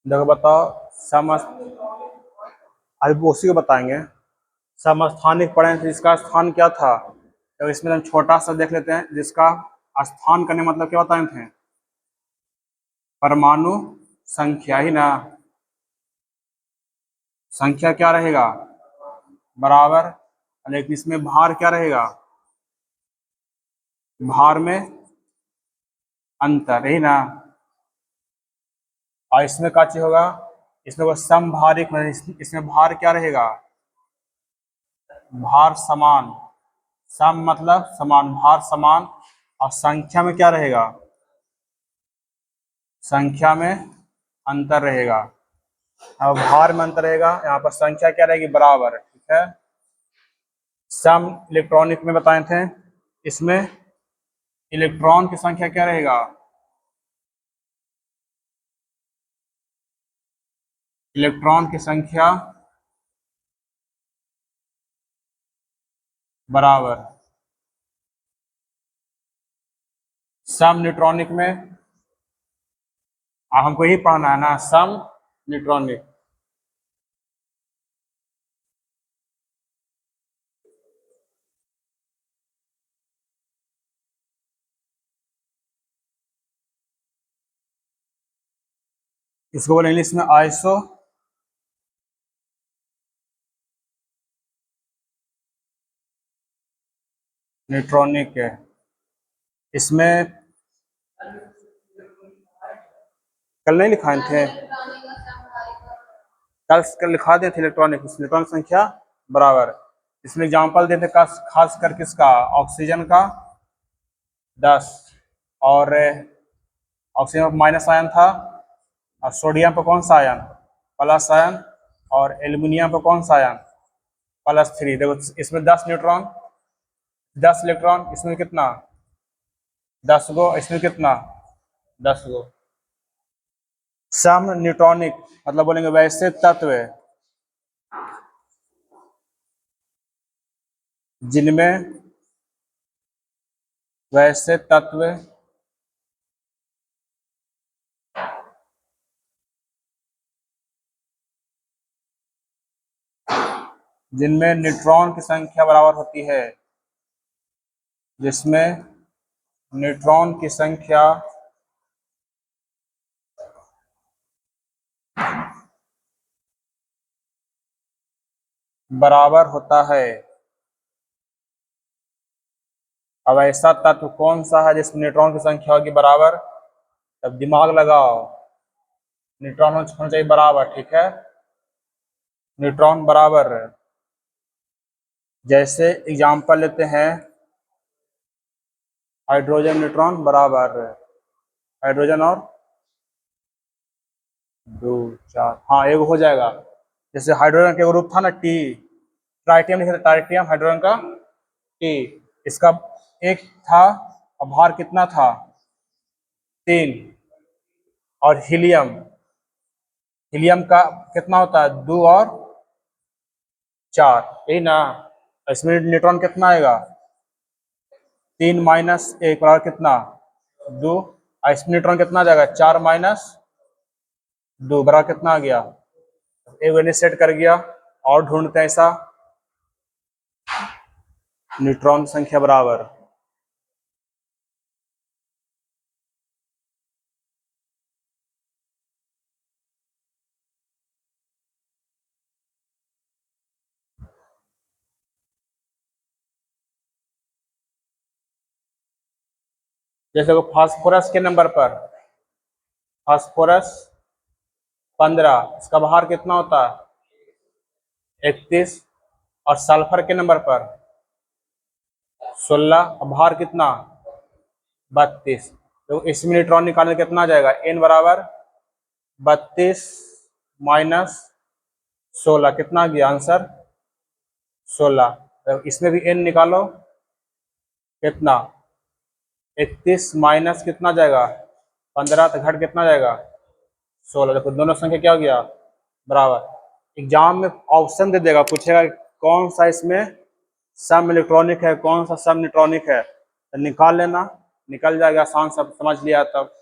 देखो बताओ, सम अभी उसी को बताएंगे। समस्थानिक पढ़े थे, इसका स्थान क्या था? तो इसमें हम छोटा सा देख लेते हैं, जिसका स्थान करने मतलब क्या बताए थे? परमाणु संख्या ही ना। संख्या क्या रहेगा? बराबर। लेकिन इसमें भार क्या रहेगा? भार में अंतर ही ना। और इसमें क्या चीज होगा? इसमें वो समभारिक, मतलब इसमें भार क्या रहेगा? भार समान। सम मतलब समान, भार समान। और संख्या में क्या रहेगा? संख्या में अंतर रहेगा। अब भार में अंतर रहेगा, यहाँ पर संख्या क्या रहेगी? बराबर। ठीक है। सम इलेक्ट्रॉनिक में बताए थे, इसमें इलेक्ट्रॉन की संख्या क्या रहेगा? इलेक्ट्रॉन की संख्या बराबर। सम न्यूट्रॉनिक में हमको ही पढ़ना है ना, सम न्यूट्रॉनिक। इसको बोले इंग्लिश में आइसो न्यूट्रॉनिक है। इसमें कल नहीं लिखाए थे? कल लिखा दिए थे इलेक्ट्रॉनिक, इलेक्ट्रॉन संख्या बराबर। इसमें एग्जाम्पल देते खास कर किसका? ऑक्सीजन का 10, और ऑक्सीजन पर माइनस आयन था, और सोडियम पर कौन सा आयन? Plus ion. और एल्यूमिनियम पर कौन सा आयन? +3। देखो इसमें 10 न्यूट्रॉन, 10 इलेक्ट्रॉन, इसमें कितना? 10 गो। इसमें कितना? 10 गो। सम न्यूट्रॉनिक मतलब बोलेंगे वैसे तत्व जिनमें, वैसे तत्व जिनमें न्यूट्रॉन की संख्या बराबर होती है, जिसमें न्यूट्रॉन की संख्या बराबर होता है। अब ऐसा तत्व कौन सा है जिसमें न्यूट्रॉन की संख्या होगी बराबर? तब दिमाग लगाओ। न्यूट्रॉन होना चाहिए बराबर। ठीक है। न्यूट्रॉन बराबर। जैसे एग्जाम्पल लेते हैं, हाइड्रोजन न्यूट्रॉन बराबर। हाइड्रोजन और 2 4, हाँ एक हो जाएगा। जैसे हाइड्रोजन का ग्रुप था ना, टी, ट्राइटियम लिखे थे, ट्राइटियम हाइड्रोजन का टी। इसका एक था, और भार कितना था? 3। और हीलियम, हीलियम का कितना होता है? 2 और 4, यही ना। इसमें न्यूट्रॉन कितना आएगा? 3 - 1 बराबर कितना? 2। और इसमें न्यूट्रॉन कितना आ जाएगा? 4 - 2 बराबर कितना आ गया? एक मैंने सेट कर गया। और ढूंढते हैं ऐसा, न्यूट्रॉन संख्या बराबर। जैसे वो फास्फोरस के नंबर पर, फास्फोरस 15, इसका भार कितना होता है? 31। और सल्फर के नंबर पर 16, और भार कितना? 32। तो इसमें न्यूट्रॉन निकालने कितना आ जाएगा? n बराबर 32 माइनस 16, कितना आ गया आंसर? 16। तो इसमें भी n निकालो, कितना? 31 माइनस कितना जाएगा? 15, तो घट कितना जाएगा? 16। देखो दोनों संख्या क्या हो गया? बराबर। एग्जाम में ऑप्शन दे देगा, पूछेगा कौन सा इसमें सम इलेक्ट्रॉनिक है, कौन सा सम न्यूट्रॉनिक है, तो निकाल लेना, निकल जाएगा आसान, सब समझ लिया तब।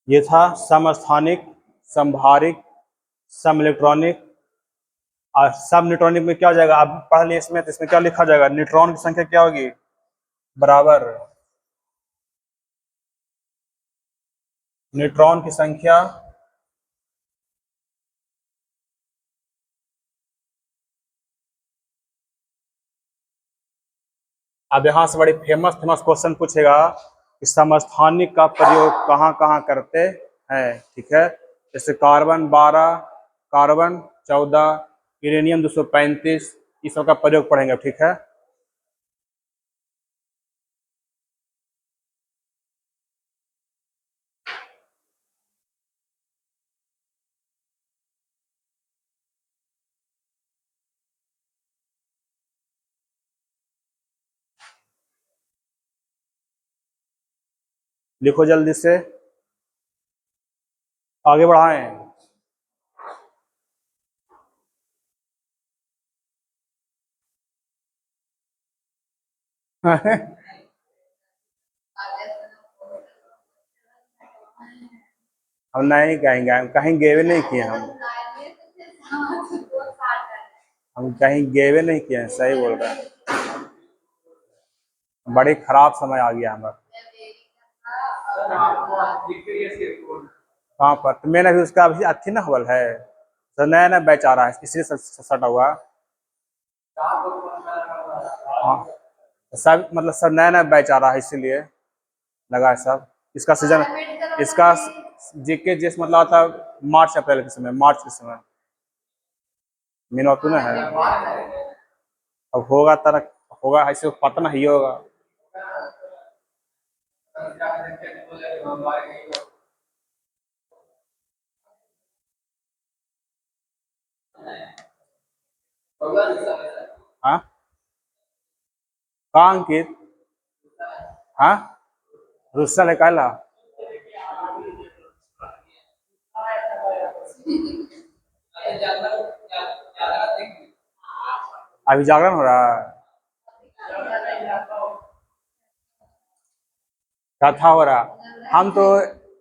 ये था समस्थानिक, समभारिक, सम इलेक्ट्रॉनिक। और सब न्यूट्रॉनिक में क्या हो जाएगा, आप पढ़ लिए इसमें, तो इसमें क्या लिखा जाएगा, न्यूट्रॉन की संख्या क्या होगी, बराबर न्यूट्रॉन की संख्या अब यहाँ से बड़ी फेमस फेमस क्वेश्चन पूछेगा कि समस्थानिक का प्रयोग कहाँ कहाँ करते हैं, ठीक है। जैसे कार्बन 12, कार्बन 14, यूरेनियम 235, इस सब का प्रयोग पढ़ेंगे, ठीक है। लिखो जल्दी से, आगे बढ़ाएं। हम नहीं कहेंगे, हम कहीं गेवे नहीं किए, हम कहीं गेवे नहीं किए हैं, सही बोल रहे हैं। बड़ी खराब समय आ गया हमारा। कहाँ पर, तो मैंने भी उसका अभी अच्छी ना हवल है, तो नया नया बैच आ रहा है, इसलिए सटा हुआ। हाँ, सब मतलब सब नया नया बैच आ रहा है, इसीलिए लगा है सब। इसका सीजन, इसका जीके जिस मतलब आता है मार्च अप्रैल के समय, मार्च के समय मीन तू ना है। अब होगा तरह, होगा ऐसे पता नहीं होगा। हाँ, कहाँ अंकित, हाँ, रुस्सा है काला। अभी जागरण हो रहा है, कथा हो रहा। हम तो,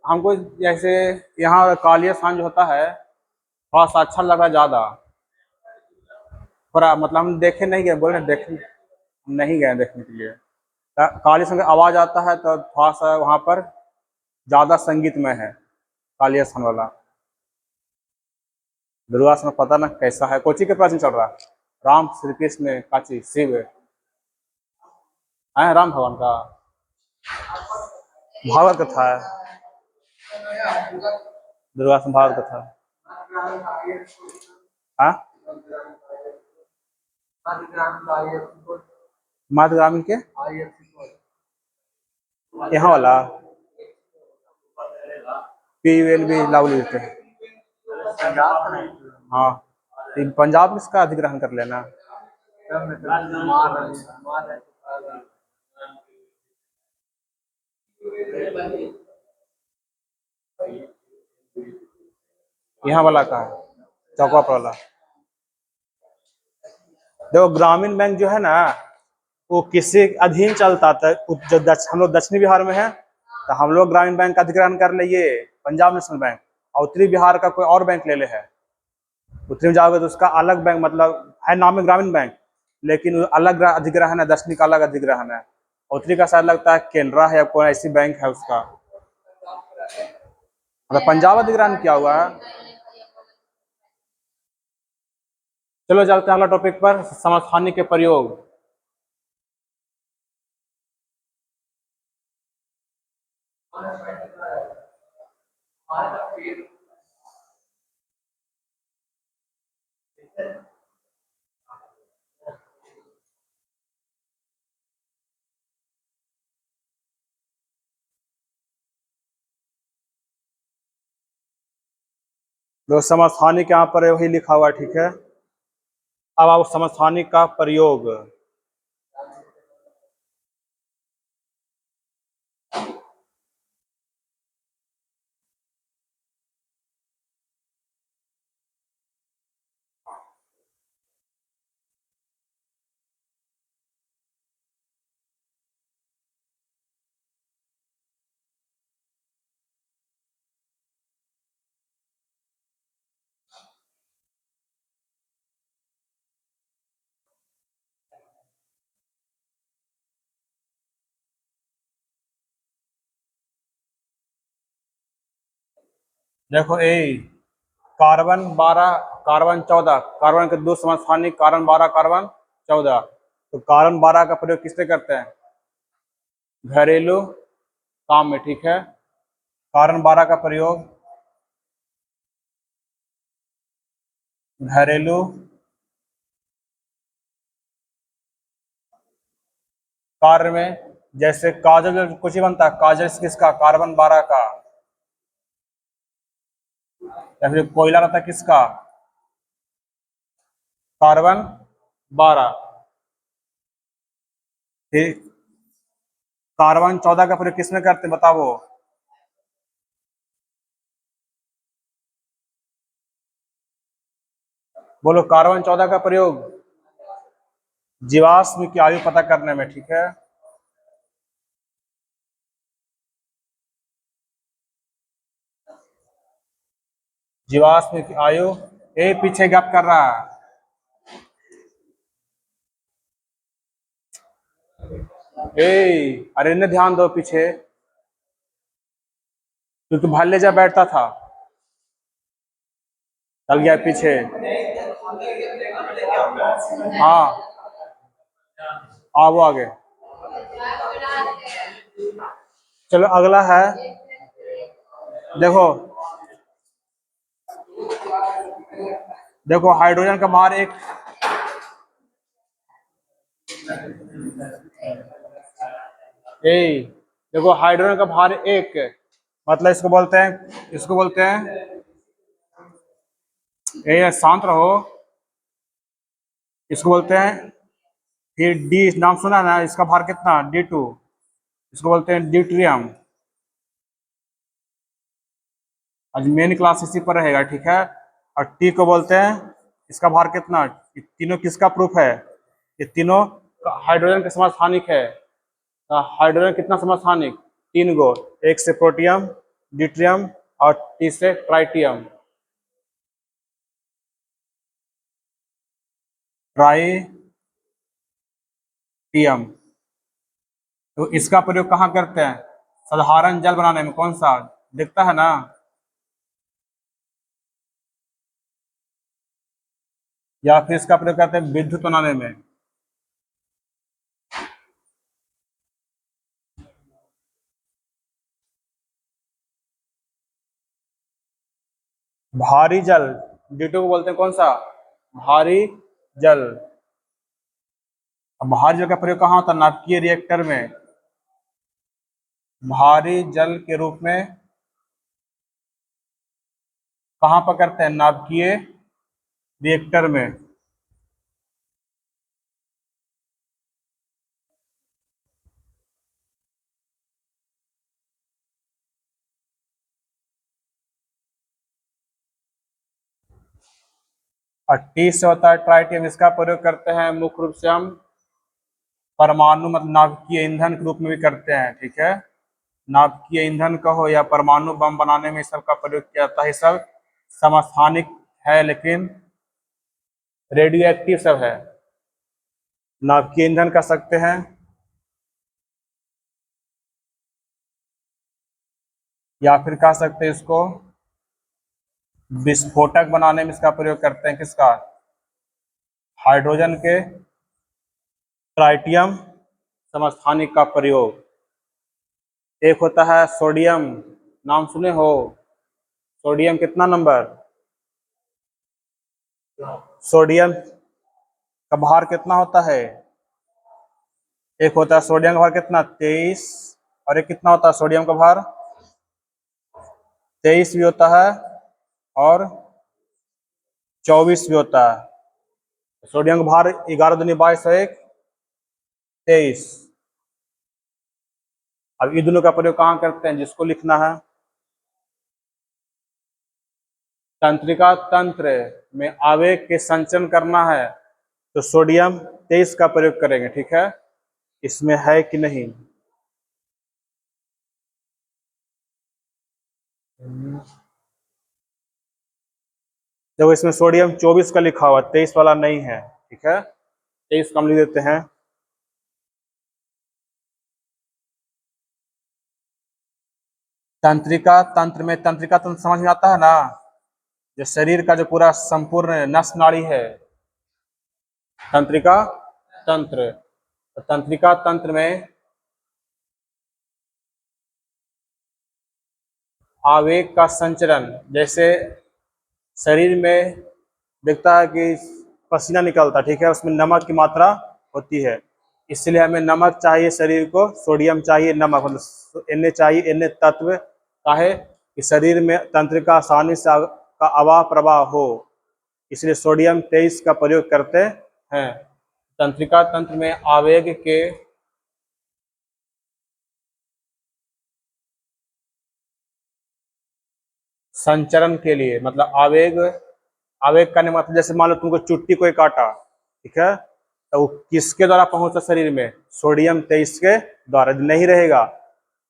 हमको जैसे यहाँ कालिया स्थान जो होता है, थोड़ा सा अच्छा लगा ज्यादा, थोड़ा मतलब हम देखे नहीं गए, बोले देखे नहीं गए देखने के लिए। काली संग आवाज आता है तो थोड़ा सा वहाँ पर ज्यादा संगीतमय है कालिया स्थान वाला। दुर्गा स्थान पता ना कैसा है, कोची के प्राचीन चल रहा है, राम श्री कृष्ण काची शिव है, राम भगवान का भागवत कथा है, दुर्गा स्थान भागवत कथा। हाँ, माध ग्रामीण के यहाँ वाला PULB लागू लेते हैं। हाँ, तो पंजाब में इसका अधिग्रहण कर लेना। यहाँ वाला का है, चौका पर वाला। देखो ग्रामीण बैंक जो है ना, वो किसी अधीन चलता था, जो हम लोग दक्षिणी बिहार में है, तो हम लोग ग्रामीण बैंक का अधिग्रहण कर लिए पंजाब नेशनल बैंक, और उत्तरी बिहार का कोई और बैंक ले ले है। उत्तरी में जाओगे तो उसका अलग बैंक, मतलब है नाम में ग्रामीण बैंक, लेकिन अलग अधिग्रहण है, दक्षिणी का अलग अधिग्रहण है। उत्तरी का शायद लगता है केनरा है या कोई ऐसी बैंक है उसका, मतलब पंजाब अधिग्रहण किया हुआ है। चलो चलते हैं अगला टॉपिक पर, समस्थानिक के प्रयोग। जो समस्थानिक यहाँ पर वही लिखा हुआ है, ठीक है। अब आओ समस्थानिक का प्रयोग। देखो ए, कार्बन 12, कार्बन 14, कार्बन के दो समस्थानिक, कार्बन 12, कार्बन 14। तो कार्बन 12 का प्रयोग किससे करते हैं? घरेलू काम में, ठीक है। कार्बन 12 का प्रयोग घरेलू कार्य में, जैसे काजल कुछ ही बनता है, काजल किसका? कार्बन 12 का। या फिर कोयला रहता है किसका? कार्बन 12। फिर कार्बन 14 का प्रयोग किसमें करते हैं बताओ? बोलो, कार्बन 14 का प्रयोग जीवाश्म की आयु पता करने में, ठीक है। जीवाश्म की आयु, ए पीछे गप कर रहा है। अरे इन्हें ध्यान दो पीछे, क्योंकि भाले जा बैठता था, चल गया पीछे। हाँ, आओ आगे। चलो अगला है, देखो देखो हाइड्रोजन का बाहर एक, ए देखो हाइड्रोजन का बाहर एक, मतलब इसको बोलते हैं, ए शांत रहो, इसको बोलते हैं। फिर डी नाम सुना ना, इसका भार कितना? D2, इसको बोलते हैं ड्यूट्रियम। आज मेन क्लास इसी पर रहेगा, ठीक है। और टी को बोलते हैं, इसका भार कितना? ये तीनों किसका प्रूफ है? ये तीनों हाइड्रोजन के समस्थानिक है। हाइड्रोजन कितना समस्थानिक? 3 गो, एक से प्रोटियम, ड्यूट्रियम, और टी से ट्राइटियम, ट्राइटियम। तो इसका प्रयोग कहाँ करते हैं? साधारण जल बनाने में। कौन सा दिखता है ना? या फिर इसका प्रयोग करते हैं विद्युत बनाने में। भारी जल, D2 को बोलते हैं कौन सा? भारी जल। अब भारी जल का प्रयोग कहाँ होता है? नाभिकीय रिएक्टर में। भारी जल के रूप में कहाँ पर करते हैं? नाभिकीय रिएक्टर में। और टी से होता है ट्राइटियम, इसका प्रयोग करते हैं मुख्य रूप से हम परमाणु, मतलब नाभिकीय ईंधन के रूप में भी करते हैं, ठीक है। नाभिकीय ईंधन कहो या परमाणु बम बनाने में सबका प्रयोग किया जाता है। सब समस्थानिक है, लेकिन रेडियो एक्टिव सब है। नाभिकीय ईंधन कह सकते हैं, या फिर कह सकते हैं इसको विस्फोटक बनाने में इसका प्रयोग करते हैं। किसका? हाइड्रोजन के ट्राइटियम समस्थानिक का प्रयोग। एक होता है सोडियम, नाम सुने हो? सोडियम कितना नंबर? सोडियम का भार कितना होता है? एक होता है सोडियम का भार कितना? 23। और एक कितना होता है सोडियम का भार? 23 भी होता है और 24 भी होता है। सोडियम का भार 11 दूनी 22 और 1 23। अब ये दोनों का प्रयोग कहाँ करते हैं? जिसको लिखना है, तंत्रिका तंत्र में आवेग के संचरण करना है, तो सोडियम 23 का प्रयोग करेंगे, ठीक है। इसमें है कि नहीं? देखो इसमें सोडियम 24 का लिखा हुआ, 23 वाला नहीं है, ठीक है। 23 का हम लिख देते हैं। तंत्रिका तंत्र में, तंत्रिका तंत्र समझ में आता है ना, जो शरीर का जो पूरा संपूर्ण नस नाड़ी है, तंत्रिका तंत्र। तो तंत्रिका तंत्र में आवेग का संचरण, जैसे शरीर में दिखता है कि पसीना निकलता, ठीक है, उसमें नमक की मात्रा होती है, इसलिए हमें नमक चाहिए, शरीर को सोडियम चाहिए, नमक मतलब Na चाहिए, Na तत्व काहे कि शरीर में तंत्रिका आसानी से का आवाह प्रवाह हो, इसलिए सोडियम 23 का प्रयोग करते हैं। तंत्रिका तंत्र में आवेग के संचरण के लिए, मतलब आवेग, आवेग करने मतलब जैसे मान लो तुमको चुट्टी कोई काटा, ठीक है, तो वो किसके द्वारा पहुंचा शरीर में, सोडियम 23 के द्वारा। यदि नहीं रहेगा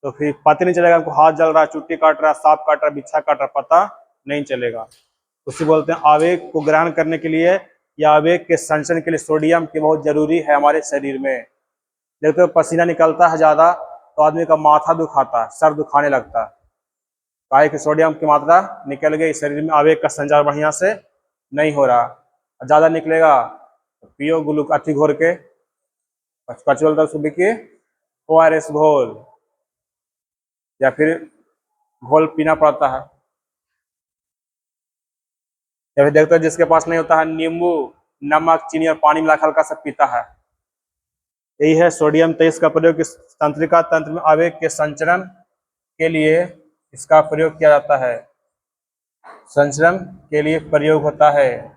तो फिर पता नहीं चलेगा हमको हाथ जल रहा है, चुट्टी काट रहा है, सांप काट रहा है, बिच्छा काट रहा है, पता नहीं चलेगा। उसे बोलते हैं आवेग को ग्रहण करने के लिए या आवेग के संचरण के लिए सोडियम की बहुत जरूरी है हमारे शरीर में। देखते हो पसीना निकलता है ज्यादा तो आदमी का माथा दुखाता है, सर दुखाने लगता है, काहे कि सोडियम की मात्रा निकल गई, शरीर में आवेग का संचार बढ़िया से नहीं हो रहा। ज्यादा निकलेगा तो पियो अथी घोर के, कचुअल तो सुबह की ORS घोल, या फिर घोल पीना पड़ता है। या फिर देखते हो जिसके पास नहीं होता है, नींबू नमक चीनी और पानी मिला हल्का सा पीता है। यही है सोडियम 23 का प्रयोग इस तंत्रिका तंत्र में आवेग के संचरण के लिए इसका प्रयोग किया जाता है, संचरण के लिए प्रयोग होता है।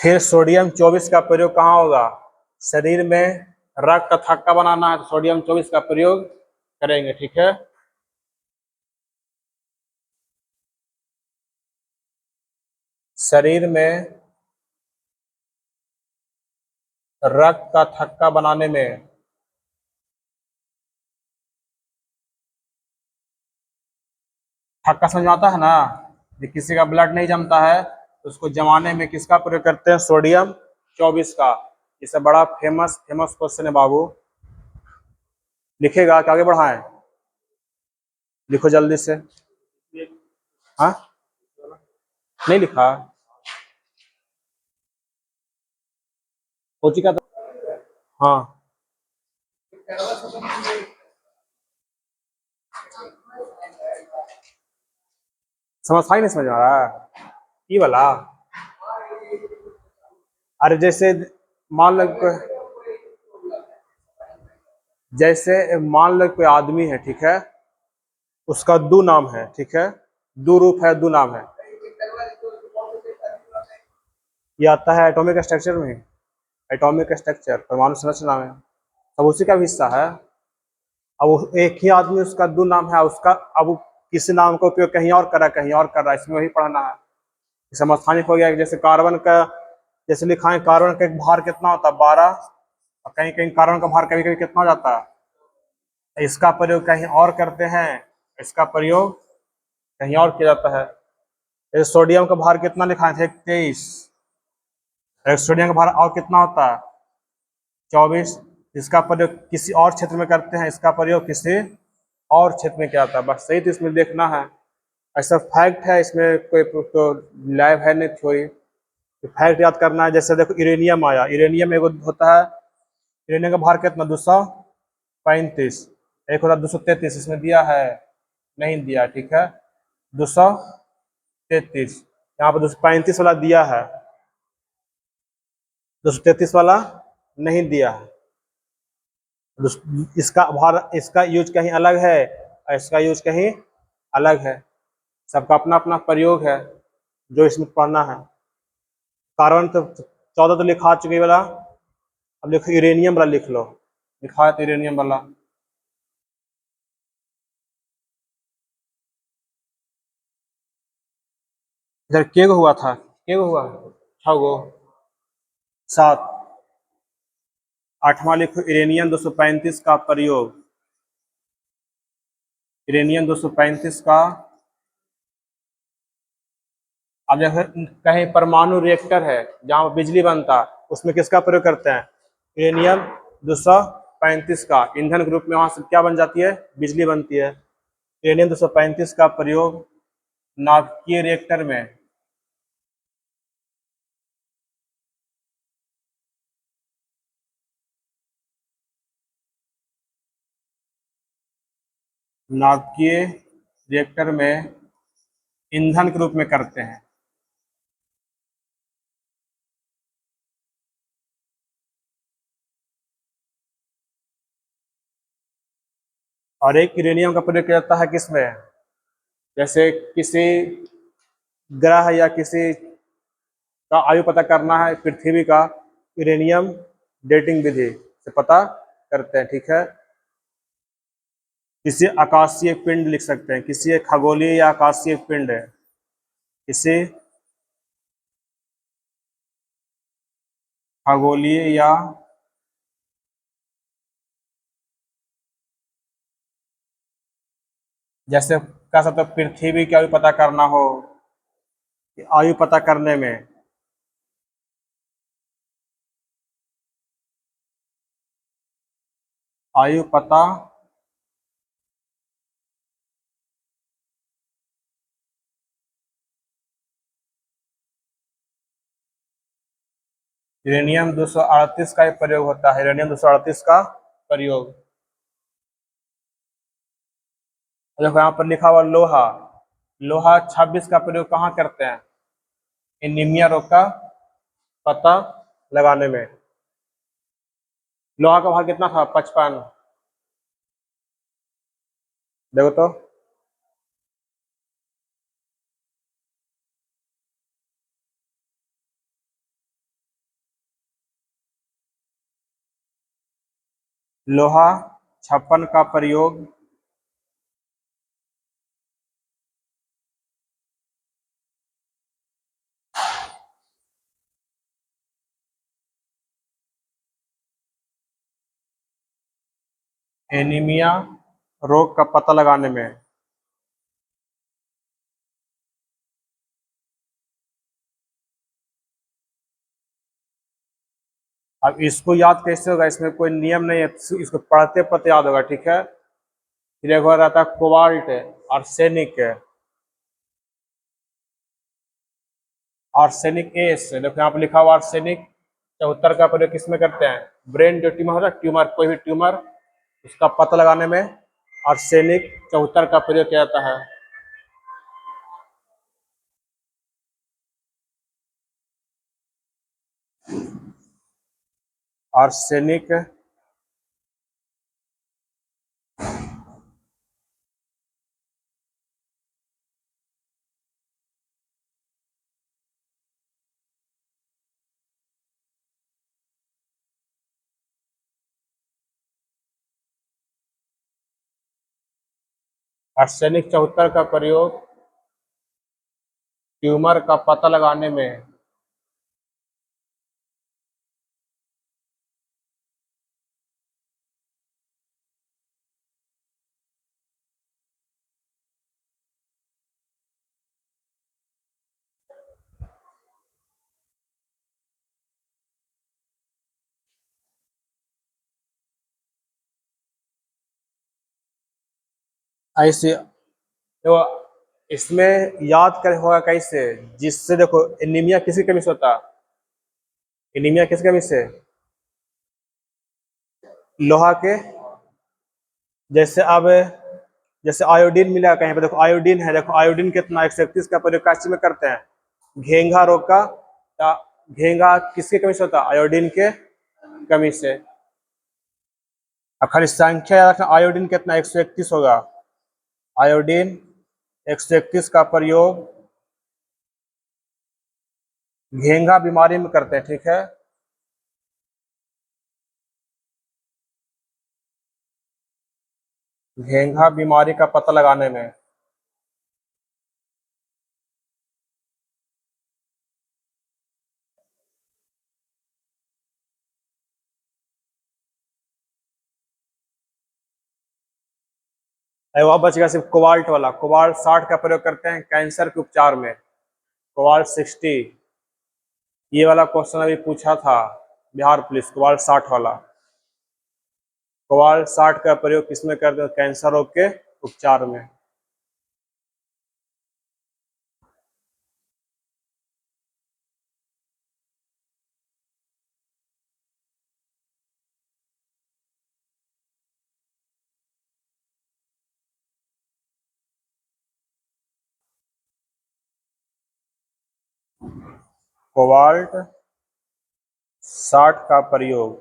फिर सोडियम 24 का प्रयोग कहाँ होगा, शरीर में रक्त का थक्का बनाना है तो सोडियम 24 का प्रयोग करेंगे, ठीक है। शरीर में रक्त का थक्का बनाने में थक्का समझ में आता है ना, कि किसी का ब्लड नहीं जमता है तो उसको जमाने में किसका प्रयोग करते हैं, सोडियम 24 का। इसे बड़ा फेमस फेमस क्वेश्चन है बाबू, लिखेगा कि आगे बढ़ाएं, लिखो जल्दी से। हाँ नहीं लिखा, कोची का हाँ समझ ही नहीं समझ आ रहा है ये वाला। अरे जैसे मान लो जैसे मान लो कोई आदमी है, ठीक है, उसका दो नाम है, ठीक है, दो रूप है, दो नाम है, ये आता है एटॉमिक स्ट्रक्चर में, एटॉमिक स्ट्रक्चर परमाणु संरचना में, अब उसी का भी हिस्सा है। अब एक ही आदमी उसका दो नाम है, उसका अब वो किसी नाम का उपयोग कहीं और कर रहा है, कहीं और कर रहा है, इसमें वही पढ़ना है। समस्थानिक हो गया, जैसे कार्बन का, जैसे लिखा है कार्बन का एक भार कितना होता है 12, और कहीं कहीं कार्बन का भार कभी कभी कितना हो जाता है, इसका प्रयोग कहीं और करते हैं, इसका प्रयोग कहीं और किया जाता है। जैसे सोडियम का भार कितना लिखा है 23, सोडियम का भार और कितना होता है 24, इसका प्रयोग किसी और क्षेत्र में करते हैं, इसका प्रयोग किसी और क्षेत्र में किया जाता है, बस सही तो इसमें देखना है। ऐसा फैक्ट है, इसमें कोई तो लैब है नहीं, थ्योरी, फैक्ट याद करना है। जैसे देखो यूरेनियम आया, यूरेनियम एगो होता है, यूरेनियम का भार कितना 235, एक होता है 233, इसमें दिया है नहीं दिया, ठीक है, 233, यहाँ पर 235 वाला दिया है, 233 वाला नहीं दिया है। इसका भार, इसका यूज कहीं अलग है और इसका यूज कहीं अलग है, सबका अपना अपना प्रयोग है जो इसमें पढ़ना है। कार्बन तो 14 तो लिखा चुके वाला, अब लिखो यूरेनियम वाला लिख लो, लिखा है तो यूरेनियम वाला। इधर के गो हुआ था, के गो हुआ 6 गो 7, आठवां लिखो यूरेनियम 235 का प्रयोग, यूरेनियम 235 का अब जैसे कहीं परमाणु रिएक्टर है जहाँ बिजली बनता है, उसमें किसका प्रयोग करते हैं? यूरेनियम 235 का। ईंधन ग्रुप में वहां से क्या बन जाती है? बिजली बनती है। यूरेनियम 235 का प्रयोग नाभिकीय रिएक्टर में, नाभिकीय रिएक्टर में ईंधन के रूप में करते हैं। और एक यूरेनियम का प्रयोग किया जाता है किसमें? जैसे किसी ग्रह या किसी का आयु पता करना है पृथ्वी का, यूरेनियम डेटिंग विधि से पता करते हैं, ठीक है। किसी आकाशीय पिंड लिख सकते हैं, किसी खगोलीय या आकाशीय पिंड है, किसी खगोलीय या जैसे कह सकते हो पृथ्वी की आयु पता करना हो, आयु पता करने में आयु पता यूरेनियम 238 का प्रयोग होता है, यूरेनियम 238 का प्रयोग। देखो यहाँ पर लिखा हुआ लोहा, लोहा 26 का प्रयोग कहाँ करते हैं? एनीमिया रोग का पता लगाने में। लोहा का भाग कितना था? 55। देखो तो, लोहा 56 का प्रयोग एनीमिया रोग का पता लगाने में। अब इसको याद कैसे होगा? इसमें कोई नियम नहीं है, इसको पढ़ते पढ़ते याद होगा, ठीक है। फिर एक बार आता है कोबाल्ट, आर्सेनिक, आर्सेनिक एस। देखो यहाँ पे लिखा हुआ आर्सेनिक 74 का प्रयोग किसमें करते हैं? ब्रेन जो ट्यूमर होता है, ट्यूमर, कोई भी ट्यूमर, उसका पता लगाने में आर्सेनिक 74 का प्रयोग किया जाता है। आर्सेनिक आर्सेनिक 74 का प्रयोग ट्यूमर का पता लगाने में। ऐसे तो इसमें याद कर होगा कैसे? जिससे देखो एनीमिया किसकी कमी से होता है? एनीमिया किसकी कमी से? लोहा के, जैसे अब जैसे आयोडीन मिला कहीं पे, देखो आयोडीन है, देखो आयोडीन कितना 131 का प्रयोग काशी में करते हैं? घेंघा रोग का, घेंघा किसकी कमी से होता है? आयोडीन के कमी से। अब खाली संख्या याद रखना, आयोडीन कितना 131 होगा। आयोडीन 131 का प्रयोग घेंघा बीमारी में करते हैं, ठीक है। घेंघा बीमारी का पता लगाने में। वह बच गया सिर्फ कोबाल्ट वाला। कोबाल्ट 60 का प्रयोग करते हैं कैंसर के उपचार में। क्वाल 60, ये वाला क्वेश्चन अभी पूछा था बिहार पुलिस, क्वाल 60 वाला। क्वाल 60 का प्रयोग किसमें करते हैं? कैंसर रोग के उपचार में। कोबाल्ट 60 का प्रयोग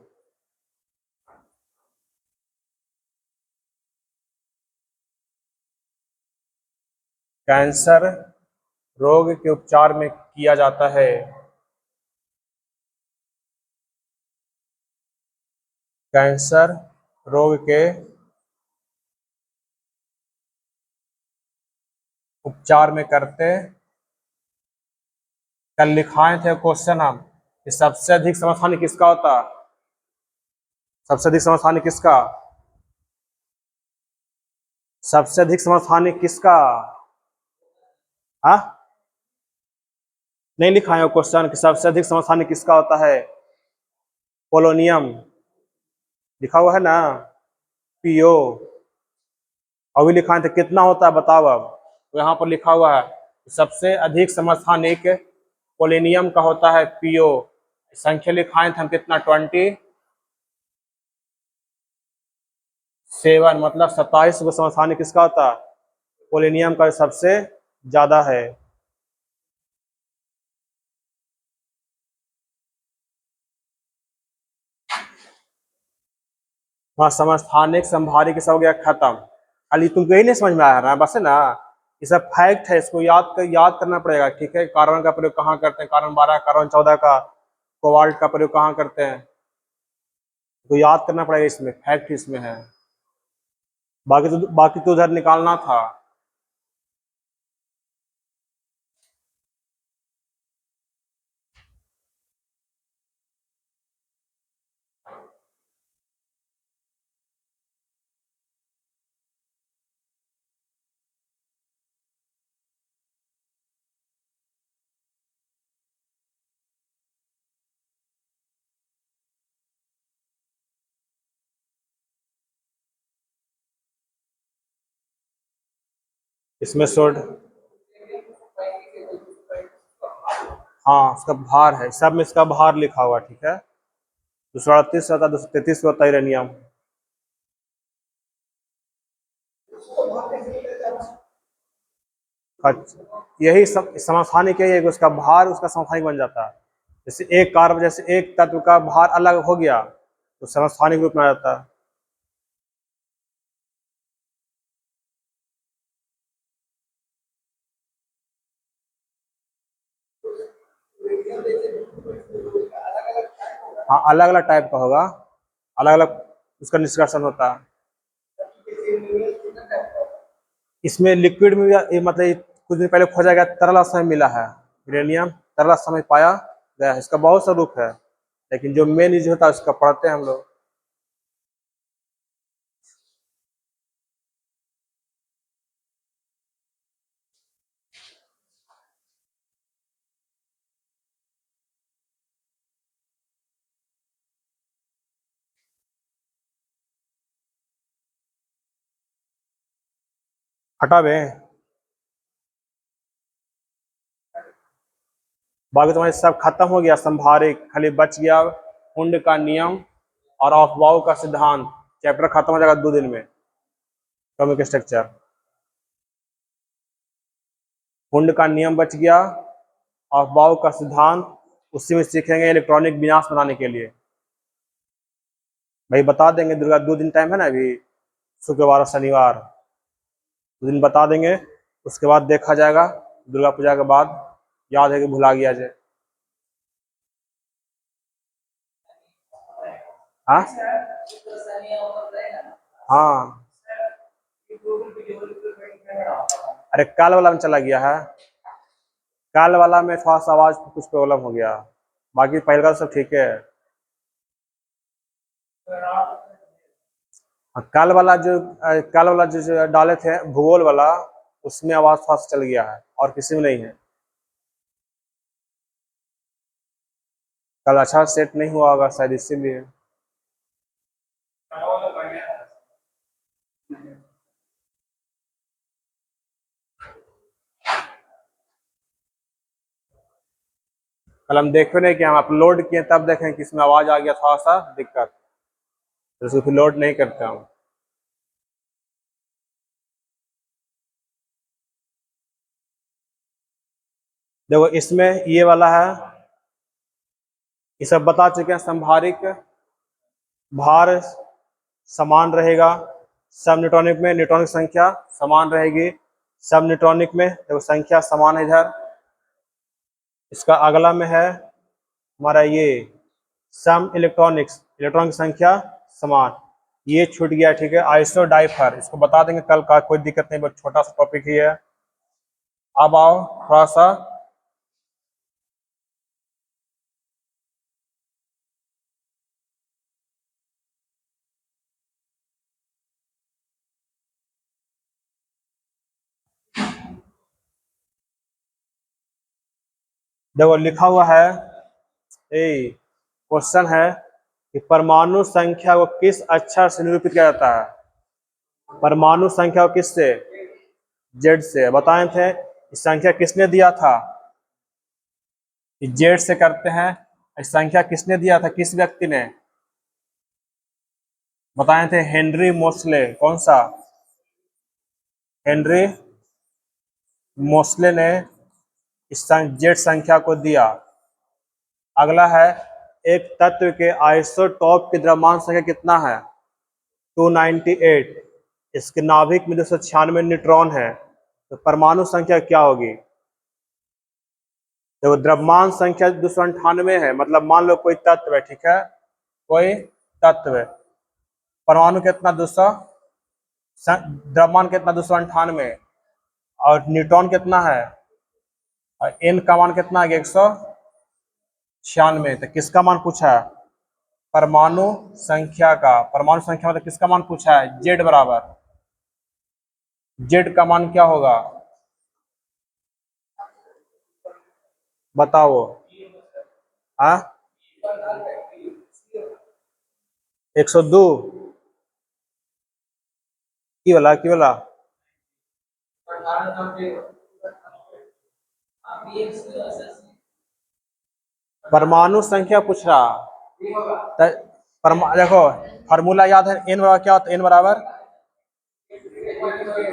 कैंसर रोग के उपचार में किया जाता है। कैंसर रोग के उपचार में करते। कल लिखाए थे क्वेश्चन हम कि सबसे अधिक समस्थानिक किसका होता? सबसे अधिक समस्थानिक किसका? सबसे अधिक समस्थानिक किसका? हाँ, नहीं लिखाए हो क्वेश्चन कि सबसे अधिक समस्थानिक किसका होता है? पोलोनियम लिखा हुआ है ना, पीओ। अभी लिखाए थे कितना होता है बताओ अब। तो यहाँ पर लिखा हुआ है सबसे अधिक समस्थानिक पोलोनियम का होता है, पीओ। संख्या लिखाए थे हम कितना? 27, मतलब 27 को समस्थानिक किसका होता है? पोलोनियम का सबसे ज्यादा है। वहाँ समस्थानिक संभारी किसका हो गया? खत्म। खाली तुमको यही नहीं समझ में आ रहा है बस, है ना? ये सब फैक्ट है, इसको याद करना पड़ेगा, ठीक है? कार्बन का प्रयोग कहाँ करते हैं? कार्बन 12, कार्बन 14 का। कोबाल्ट का प्रयोग कहाँ करते हैं? तो याद करना पड़ेगा, इसमें फैक्ट इसमें है। बाकी तो उधर निकालना था। इसमें सोड, हाँ इसका भार है, सब में इसका भार लिखा हुआ, ठीक है? 238 होता है, 233 होता है यूरेनियम। यही सब समस्थानिक है, उसका भार उसका समस्थानिक बन जाता है। जैसे एक कार्बन, जैसे एक तत्व का भार अलग हो गया तो समस्थानिक रूप में आ जाता है। हाँ, अलग अलग टाइप का होगा, अलग अलग उसका निष्कर्षण होता है। इसमें लिक्विड में भी मतलब कुछ दिन पहले खोजा गया तरल अवस्था में मिला है यूरेनियम, तरल अवस्था में पाया गया है। इसका बहुत सा रूप है, लेकिन जो मेन यूज होता है उसका पढ़ते हैं हम लोग। हटावे, बाकी तुम्हारे सब खत्म हो गया, संभारिक खाली बच गया कुंड का नियम और अफबाऊ का सिद्धांत। चैप्टर खत्म हो जाएगा 2 दिन में। एटॉमिक स्ट्रक्चर, कुंड का नियम बच गया, अफबाऊ का सिद्धांत, उसी में सीखेंगे इलेक्ट्रॉनिक विन्यास बनाने के लिए। भाई बता देंगे, दुर्गा 2 दिन टाइम है ना अभी, शुक्रवार और शनिवार, 2 दिन बता देंगे। उसके बाद देखा जाएगा दुर्गा पूजा के बाद, याद है कि भुला गया जाए। हाँ हाँ, अरे कल वाला में चला गया है, कल वाला में थोड़ा सा आवाज कुछ प्रॉब्लम हो गया, बाकी पहले का सब ठीक है। हाँ, कल वाला जो डाले थे भूगोल वाला, उसमें आवाज थोड़ा सा चल गया है, और किसी में नहीं है। कल अच्छा सेट नहीं हुआ होगा शायद इसीलिए। कल हम देखे नहीं कि हम अपलोड किए तब देखें कि इसमें आवाज आ गया थोड़ा सा दिक्कत, तो उसको फिर लोड नहीं करता हूँ। देखो इसमें ये वाला है, ये सब बता चुके हैं। संभारिक भार समान रहेगा, सब न्यूट्रॉनिक में न्यूट्रॉनिक संख्या समान रहेगी, सब न्यूट्रॉनिक में देखो संख्या समान है इधर। इसका अगला में है हमारा ये सम इलेक्ट्रॉनिक्स, इलेक्ट्रॉन की संख्या समान, ये छूट गया। ठीक है, आइसो डाइफर इसको बता देंगे कल का, कोई दिक्कत नहीं, बहुत छोटा सा टॉपिक ही है। अब आओ थोड़ा सा देखो लिखा हुआ है, क्वेश्चन है कि परमाणु संख्या को किस अक्षर से निरूपित किया जाता है। परमाणु संख्या को किससे, जेड से बताए थे। इस संख्या किसने दिया था, जेड से करते हैं। इस संख्या किसने दिया था, किस व्यक्ति ने बताए थे, हेनरी मोस्ले। कौन सा, हेनरी मोस्ले ने इस जेड संख्या को दिया। अगला है एक तत्व के आइसोटॉप की द्रव्यमान संख्या कितना है, 298। इसके नाभिक में 296 न्यूट्रॉन है, तो परमाणु संख्या क्या होगी। तो द्रव्यमान संख्या 298 है, मतलब मान लो कोई तत्व है, ठीक है, कोई तत्व है, परमाणु कितना 200, द्रव्यमान कितना 298, और न्यूट्रॉन कितना है, और एन का मान कितना है 196। तो किसका मान पूछा है, परमाणु संख्या का। परमाणु संख्या मतलब किसका मान पूछा है, जेड बराबर, जेड का मान क्या होगा बताओ। हाँ 102 की वाला परमाणु संख्या पूछ रहा। देखो फार्मूला याद है, एन बराबर क्या होता है, एन बराबर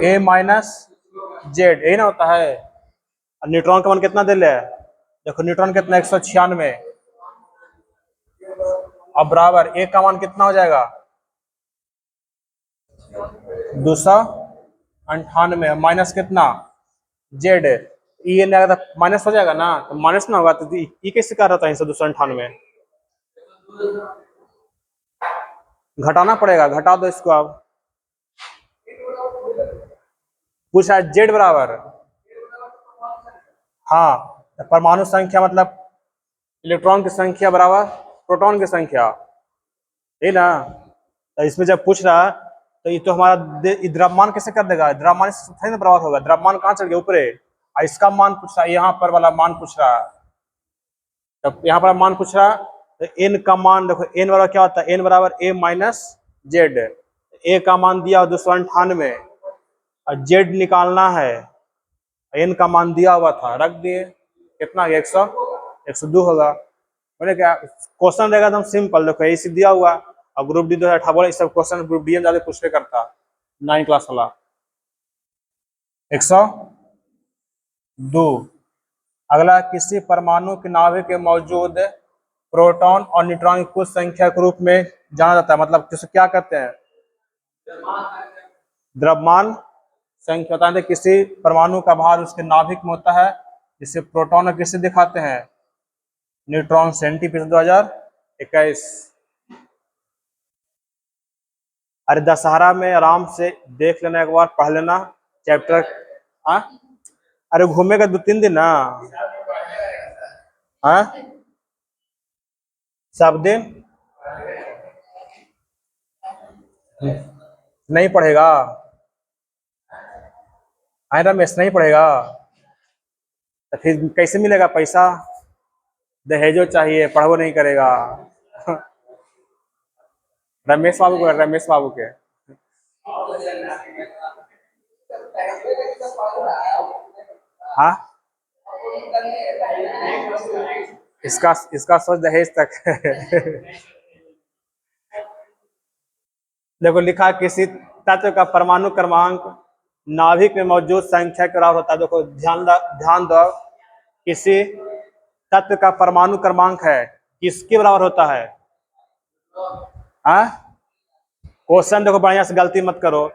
ए माइनस जेड, यही ना होता है। और न्यूट्रॉन का मान कितना दे ले, देखो न्यूट्रॉन कितना 196, अब बराबर ए का मान कितना हो जाएगा 298, माइनस कितना जेड, ई ने अगर माइनस हो जाएगा ना, तो माइनस ना होगा तो ई कैसे कर रहा था 298, घटाना पड़ेगा, घटा दो इसको। अब पूछा है जेड बराबर, हाँ तो परमाणु संख्या मतलब इलेक्ट्रॉन की संख्या बराबर प्रोटॉन की संख्या, है ना। तो इसमें जब पूछ रहा है तो ये तो हमारा द्रव्यमान कैसे कर देगा, द्रव्यमान इससे थोड़ी ना बराबर होगा, द्रव्यमान कहाँ चढ़ गया ऊपरे, और इसका मान पूछ रहा है, यहाँ पर वाला मान पूछ रहा है। तब यहाँ पर मान पूछ रहा है, तो एन का मान देखो, एन बराबर क्या होता है, एन बराबर ए माइनस जेड। ए का मान दिया 298 और जेड निकालना है, एन का मान दिया हुआ था, रख दिए, कितना 102 होगा। मैंने क्या क्वेश्चन रहेगा एकदम सिंपल, देखो इसी दिया हुआ, और ग्रुप डी 2018 सब क्वेश्चन ग्रुप डी में ज्यादा पूछे करता 9 क्लास वाला। 102। अगला, किसी परमाणु के नाभिक में मौजूद प्रोटॉन और न्यूट्रॉन की कुछ संख्या के रूप में जाना जाता है, मतलब किसे क्या कहते हैं, द्रव्यमान संख्या। बताते हैं किसी परमाणु का भार उसके नाभिक में होता है, जिसे प्रोटॉन और किसे दिखाते हैं, न्यूट्रॉन से। एनटीपीसी 2021। अरे दशहरा में आराम से देख लेना, एक बार पढ़ लेना चैप्टर। हाँ अरे घूमेगा 2-3 दिन ना, हाँ सब दिन नहीं पढ़ेगा, हाँ रमेश नहीं पढ़ेगा, तो फिर कैसे मिलेगा पैसा। दहेजो चाहिए, पढ़बो नहीं करेगा। रमेश बाबू को, रमेश बाबू के। हाँ, इसका इसका सोच दहेज तक है। देखो लिखा है, किसी तत्व का परमाणु क्रमांक नाभिक में मौजूद संख्या के बराबर होता है। देखो ध्यान दो, किसी तत्व का परमाणु क्रमांक है किसके बराबर होता है? हाँ, क्वेश्चन देखो बढ़िया से, गलती मत करो।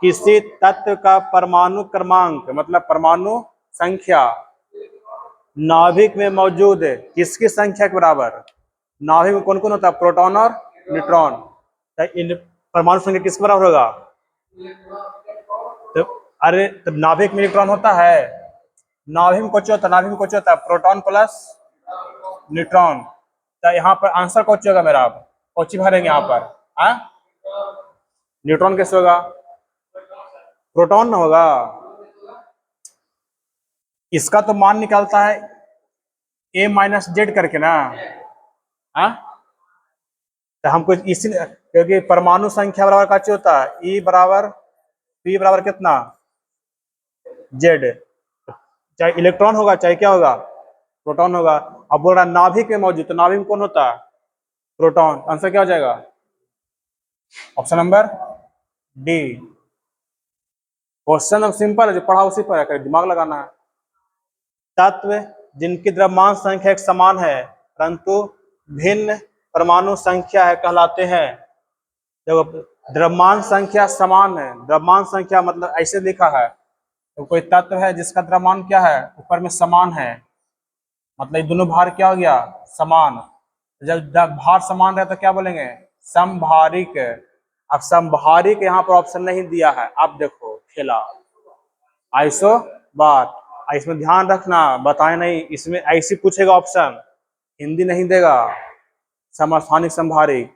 किसी तत्व का परमाणु क्रमांक मतलब परमाणु संख्या नाभिक में मौजूद है किसकी संख्या के बराबर? नाभिक में कौन कौन होता है? प्रोटॉन और न्यूट्रॉन। तो इन परमाणु संख्या किसके बराबर होगा? तो अरे, तो नाभिक में इलेक्ट्रॉन होता है, नाभिक में कुछ होता है, नाभिक में कुछ होता है प्रोटॉन प्लस न्यूट्रॉन। तो यहाँ पर आंसर कौन होगा मेरा? आप कौन भरेंगे यहाँ पर? हाँ, न्यूट्रॉन कैसे होगा? प्रोटॉन ना होगा। इसका तो मान निकालता है ए माइनस जेड करके ना। हाँ, तो हमको इसी, क्योंकि परमाणु संख्या बराबर का होता है ई बराबर पी बराबर कितना? जेड। चाहे इलेक्ट्रॉन होगा चाहे क्या होगा? प्रोटॉन होगा। अब बोल रहा है नाभिक में मौजूद, तो नाभिक में कौन होता है? प्रोटॉन। आंसर क्या हो जाएगा? Option number D. क्वेश्चन अब सिंपल है, जो पढ़ा उसी पर है, दिमाग लगाना है। तत्व जिनकी द्रव्यमान संख्या एक समान है परंतु भिन्न परमाणु संख्या है कहलाते हैं। देखो, द्रव्यमान संख्या समान है, द्रव्यमान संख्या मतलब ऐसे लिखा है, तो कोई तत्व है जिसका द्रव्यमान क्या है? ऊपर में समान है, मतलब ये दोनों भार क्या हो गया? समान। जब भार समान रहे तो क्या बोलेंगे? समभारिक। अब समभारिक यहाँ पर ऑप्शन नहीं दिया है, अब देखो खेला। आइसो बार, इसमें ध्यान रखना, बताए नहीं, इसमें ऐसी पूछेगा ऑप्शन, हिंदी नहीं देगा। समस्थानिक समभारिक,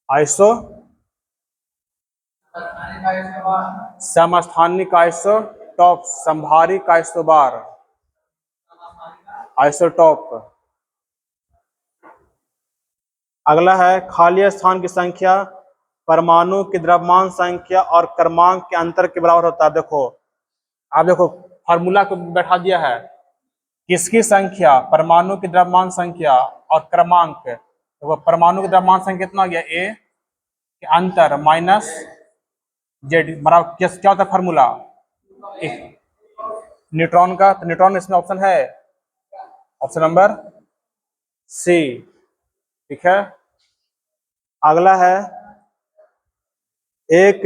आइसो समस्थानिक आइसोटॉप, संभारिक आइसोबार, आइसोटॉप। अगला है खाली स्थान की संख्या परमाणु की द्रव्यमान संख्या और क्रमांक के अंतर के बराबर होता है। देखो, आप देखो फार्मूला को बैठा दिया है, किसकी संख्या? परमाणु की द्रव्यमान संख्या और क्रमांक। तो परमाणु की द्रव्यमान संख्या कितना हो गया? ए के अंतर माइनस जेड बराबर क्या होता है फार्मूला? न्यूट्रॉन का। तो न्यूट्रॉन इसमें ऑप्शन है, ऑप्शन नंबर सी। ठीक है, अगला है एक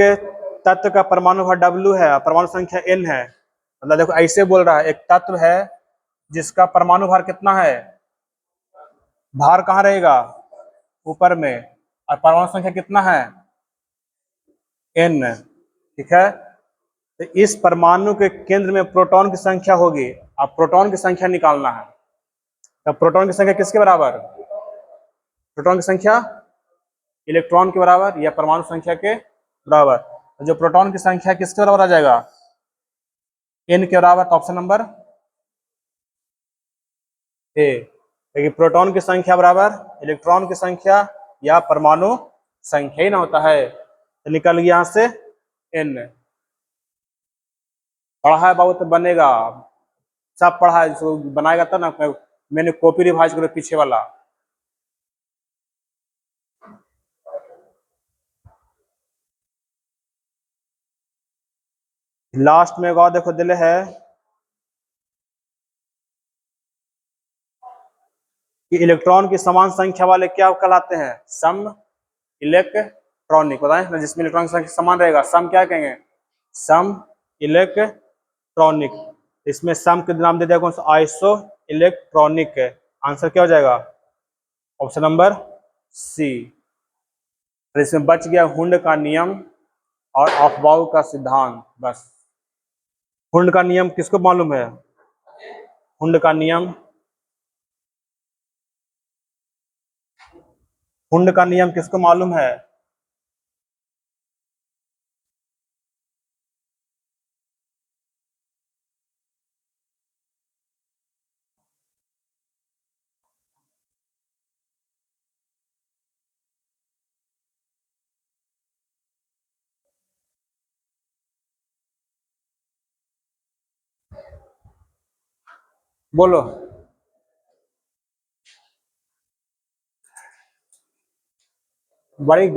तत्व का परमाणु भार W है, परमाणु संख्या N है। मतलब देखो ऐसे बोल रहा है, एक तत्व है जिसका परमाणु भार कितना है? भार कहाँ रहेगा? ऊपर में। और परमाणु संख्या कितना है? N। ठीक है, तो इस परमाणु के केंद्र में प्रोटॉन की संख्या होगी। अब प्रोटॉन की संख्या निकालना है। तब प्रोटॉन की संख्या किसके बराबर? प्रोटॉन की संख्या इलेक्ट्रॉन के बराबर या परमाणु संख्या के बराबर। तो जो प्रोटॉन की संख्या किसके बराबर आ जाएगा? N के बराबर। तो ऑप्शन नंबर ए, क्योंकि प्रोटॉन की संख्या बराबर इलेक्ट्रॉन की संख्या या परमाणु संख्या ही ना होता है। तो निकल गया यहाँ से N। पढ़ा है बाबू तो बनेगा, सब पढ़ा है, जो बनाएगा तब ना। मैंने कॉपी रिवाइज करो पीछे वाला। लास्ट में गौ देखो दिले है कि इलेक्ट्रॉन की समान संख्या वाले क्या कहलाते हैं? सम इलेक्ट्रॉनिक। बताएं ना, जिसमें इलेक्ट्रॉन की संख्या समान रहेगा सम क्या कहेंगे? सम इलेक्ट्रॉनिक। इसमें सम के नाम दे दिया कौन सा? आइसो इलेक्ट्रॉनिक है। आंसर क्या हो जाएगा? Option number C. तो इसमें बच गया हुंड का नियम और अफबाउ का सिद्धांत। बस, हुंड का नियम किसको मालूम है? हुंड का नियम, हुंड का नियम किसको मालूम है? बोलो। बड़ी